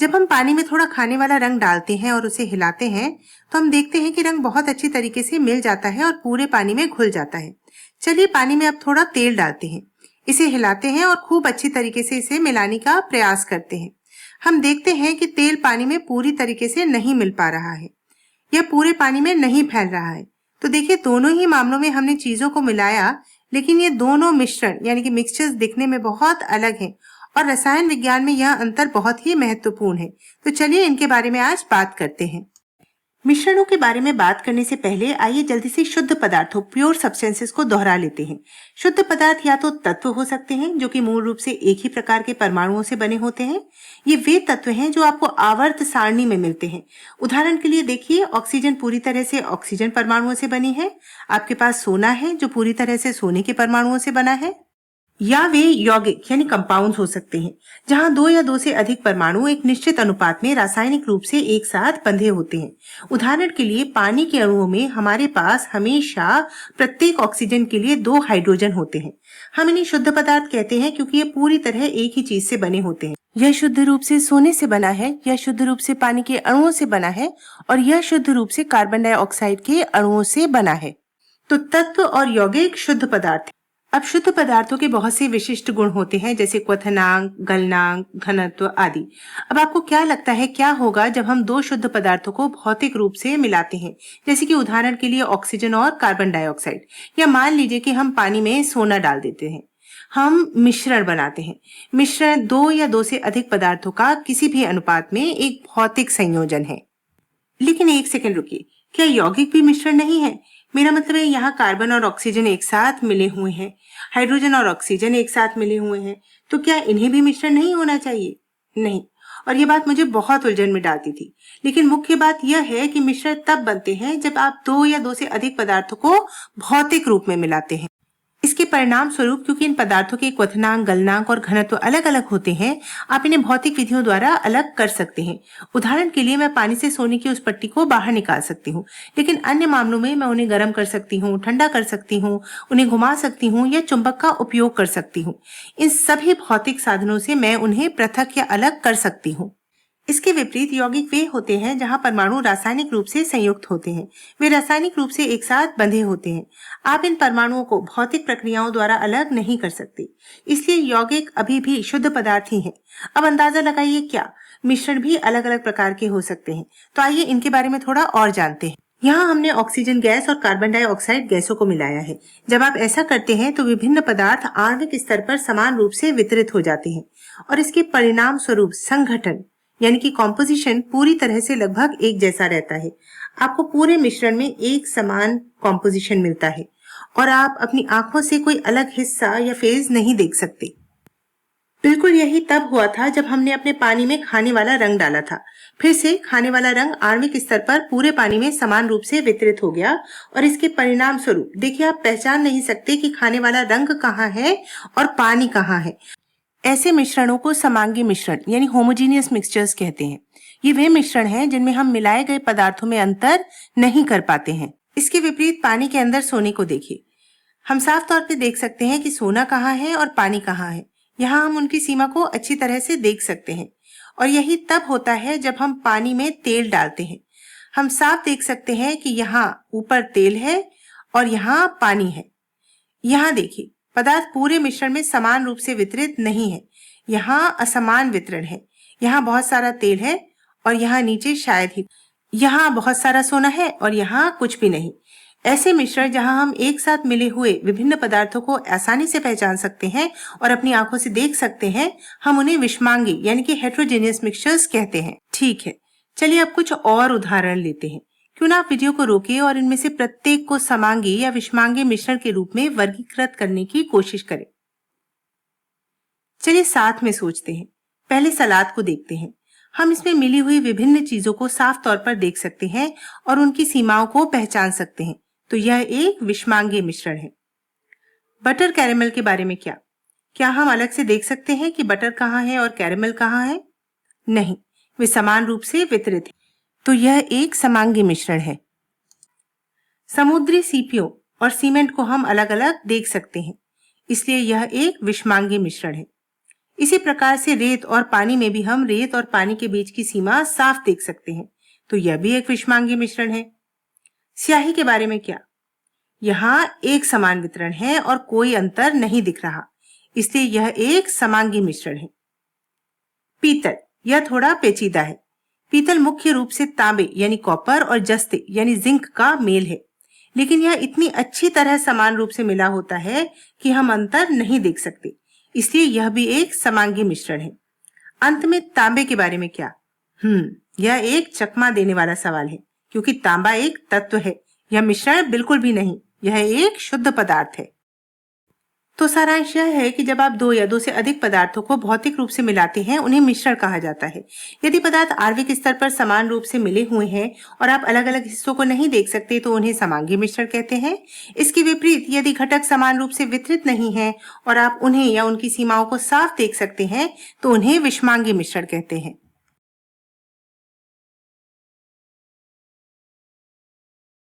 जब हम पानी में थोड़ा खाने वाला रंग डालते हैं और उसे हिलाते हैं तो हम देखते हैं कि रंग बहुत अच्छी तरीके से मिल जाता है और पूरे पानी में घुल जाता है। चलिए पानी में अब थोड़ा तेल डालते हैं, इसे हिलाते हैं और खूब अच्छी तरीके से इसे मिलाने का प्रयास करते हैं। हम देखते हैं कि तेल पानी में पूरी तरीके से नहीं मिल पा रहा है, यह पूरे पानी में नहीं फैल रहा है। तो देखिए दोनों ही मामलों में हमने चीजों को मिलाया, लेकिन ये दोनों मिश्रण यानी कि मिक्सचर्स दिखने में बहुत अलग हैं और रसायन विज्ञान में यह अंतर बहुत ही महत्वपूर्ण है। तो चलिए इनके बारे में आज बात करते हैं। मिश्रणों के बारे में बात करने से पहले आइए जल्दी से शुद्ध पदार्थों प्योर सब्सटेंसेस को दोहरा लेते हैं। शुद्ध पदार्थ या तो तत्व हो सकते हैं जो कि मूल रूप से एक ही प्रकार के परमाणुओं से बने होते हैं। ये वे तत्व हैं जो आपको आवर्त सारणी में मिलते हैं। उदाहरण के लिए देखिए, ऑक्सीजन पूरी तरह से ऑक्सीजन परमाणुओं से बनी है। आपके पास सोना है जो पूरी तरह से सोने के परमाणुओं से बना है। या वे यौगिक यानी कंपाउंड्स हो सकते हैं जहां दो या दो से अधिक परमाणु एक निश्चित अनुपात में रासायनिक रूप से एक साथ बंधे होते हैं। उदाहरण के लिए पानी के अणुओं में हमारे पास हमेशा प्रत्येक ऑक्सीजन के लिए 2 हाइड्रोजन होते हैं। हम इन्हें शुद्ध पदार्थ कहते हैं क्योंकि ये पूरी तरह एक ही चीज से बने होते हैं। यह शुद्ध रूप से सोने से बना है, यह शुद्ध रूप से पानी के अणुओं से बना है और यह शुद्ध रूप से कार्बन डाइऑक्साइड के अणुओं से बना है। तो तत्व और यौगिक शुद्ध पदार्थ। अब शुद्ध पदार्थों के बहुत से विशिष्ट गुण होते हैं जैसे क्वथनांक, गलनांक, घनत्व आदि। अब आपको क्या लगता है क्या होगा जब हम 2 शुद्ध पदार्थों को भौतिक रूप से मिलाते हैं, जैसे कि उदाहरण के लिए ऑक्सीजन और कार्बन डाइऑक्साइड, या मान लीजिए कि हम पानी में सोना डाल देते हैं। हम मिश्रण बनाते हैं। मिश्रण 2 या 2 से अधिक पदार्थों का किसी भी अनुपात में एक भौतिक संयोजन है। लेकिन एक सेकंड रुकिए, क्या यौगिक भी मिश्रण नहीं है? मेरा मतलब है यहाँ कार्बन और ऑक्सीजन एक साथ मिले हुए हैं, हाइड्रोजन और ऑक्सीजन एक साथ मिले हुए हैं, तो क्या इन्हें भी मिश्रण नहीं होना चाहिए? नहीं। और ये बात मुझे बहुत उलझन में डालती थी। लेकिन मुख्य बात यह है कि मिश्रण तब बनते हैं जब आप 2 या 2 से अधिक पदार्थों को भौतिक रूप में मिलाते हैं। इसके परिणाम स्वरूप क्योंकि इन पदार्थों के क्वथनांक, गलनांक और घनत्व अलग अलग होते हैं, आप इन्हें भौतिक विधियों द्वारा अलग कर सकते हैं। उदाहरण के लिए मैं पानी से सोने की उस पट्टी को बाहर निकाल सकती हूँ, लेकिन अन्य मामलों में मैं उन्हें गर्म कर सकती हूँ, ठंडा कर सकती हूँ, उन्हें घुमा सकती हूँ या चुंबक का उपयोग कर सकती हूँ। इन सभी भौतिक साधनों से मैं उन्हें पृथक या अलग कर सकती हूँ। इसके विपरीत यौगिक वे होते हैं जहां परमाणु रासायनिक रूप से संयुक्त होते हैं। वे रासायनिक रूप से एक साथ बंधे होते हैं। आप इन परमाणुओं को भौतिक प्रक्रियाओं द्वारा अलग नहीं कर सकते, इसलिए यौगिक अभी भी शुद्ध पदार्थ ही हैं। अब अंदाजा लगाइए क्या मिश्रण भी अलग अलग प्रकार के हो सकते हैं। तो आइए इनके बारे में थोड़ा और जानते हैं। यहाँ हमने ऑक्सीजन गैस और कार्बन डाइऑक्साइड गैसों को मिलाया है। जब आप ऐसा करते हैं तो विभिन्न पदार्थ आणविक स्तर पर समान रूप से वितरित हो जाते हैं और इसके परिणाम स्वरूप संघटन यानी कि कॉम्पोजिशन पूरी तरह से लगभग एक जैसा रहता है। आपको पूरे मिश्रण में एक समान कॉम्पोजिशन मिलता है और आप अपनी आंखों से कोई अलग हिस्सा या फेज नहीं देख सकते। बिल्कुल यही तब हुआ था जब हमने अपने पानी में खाने वाला रंग डाला था। फिर से खाने वाला रंग आणविक स्तर पर पूरे पानी में समान रूप से वितरित हो गया और इसके परिणाम स्वरूप देखिए आप पहचान नहीं सकते कि खाने वाला रंग कहाँ है और पानी कहाँ है। ऐसे मिश्रणों को समांगी मिश्रण यानी होमोजीनियस मिक्सचर्स कहते हैं। ये वे मिश्रण हैं जिनमें हम मिलाए गए पदार्थों में अंतर नहीं कर पाते हैं। इसके विपरीत पानी के अंदर सोने को देखिए। हम साफ तौर पे देख सकते हैं कि सोना कहाँ है और पानी कहाँ है। यहाँ हम उनकी सीमा को अच्छी तरह से देख सकते हैं और यही तब होता है जब हम पानी में तेल डालते हैं। हम साफ देख सकते हैं कि यहाँ ऊपर तेल है और यहाँ पानी है। यहाँ देखिए पदार्थ पूरे मिश्रण में समान रूप से वितरित नहीं है। यहाँ असमान वितरण है। यहाँ बहुत सारा तेल है और यहाँ नीचे शायद ही। यहाँ बहुत सारा सोना है और यहाँ कुछ भी नहीं। ऐसे मिश्रण जहाँ हम एक साथ मिले हुए विभिन्न पदार्थों को आसानी से पहचान सकते हैं और अपनी आंखों से देख सकते हैं, हम उन्हें विषमांगी यानी कि हेट्रोजेनियस मिक्सचर्स कहते हैं। ठीक है, चलिए अब कुछ और उदाहरण लेते हैं। क्यों ना आप वीडियो को रोकिए और इनमें से प्रत्येक को समांगी या विषमांगी मिश्रण के रूप में वर्गीकृत करने की कोशिश करें। चलिए साथ में सोचते हैं। पहले सलाद को देखते हैं। हम इसमें मिली हुई विभिन्न चीजों को साफ तौर पर देख सकते हैं और उनकी सीमाओं को पहचान सकते हैं। तो यह एक विषमांगी मिश्रण है। बटर कैरेमल के बारे में क्या हम अलग से देख सकते हैं कि बटर कहाँ है और कैरेमल कहाँ है? नहीं, वे समान रूप से वितरित हैं। तो यह एक समांगी मिश्रण है। समुद्री सीपियों और सीमेंट को हम अलग अलग देख सकते हैं, इसलिए यह एक विषमांगी मिश्रण है। इसी प्रकार से रेत और पानी में भी हम रेत और पानी के बीच की सीमा साफ देख सकते हैं, तो यह भी एक विषमांगी मिश्रण है। स्याही के बारे में क्या? यहाँ एक समान वितरण है और कोई अंतर नहीं दिख रहा, इसलिए यह एक समांगी मिश्रण है। पीतल, यह थोड़ा पेचीदा है। पीतल मुख्य रूप से तांबे यानी कॉपर और जस्ते यानी जिंक का मेल है, लेकिन यह इतनी अच्छी तरह समान रूप से मिला होता है कि हम अंतर नहीं देख सकते, इसलिए यह भी एक समांगी मिश्रण है। अंत में तांबे के बारे में क्या? यह एक चकमा देने वाला सवाल है, क्योंकि तांबा एक तत्व है, यह मिश्रण बिल्कुल भी नहीं, यह एक शुद्ध पदार्थ है। तो सारांश यह है कि जब आप दो या दो से अधिक पदार्थों को भौतिक रूप से मिलाते हैं, उन्हें मिश्रण कहा जाता है। यदि पदार्थ आणविक स्तर पर समान रूप से मिले हुए हैं और आप अलग अलग हिस्सों को नहीं देख सकते, तो उन्हें समांगी मिश्रण कहते हैं। इसके विपरीत यदि घटक समान रूप से वितरित नहीं है और आप उन्हें या उनकी सीमाओं को साफ देख सकते हैं, तो उन्हें विषमांगी मिश्रण कहते हैं।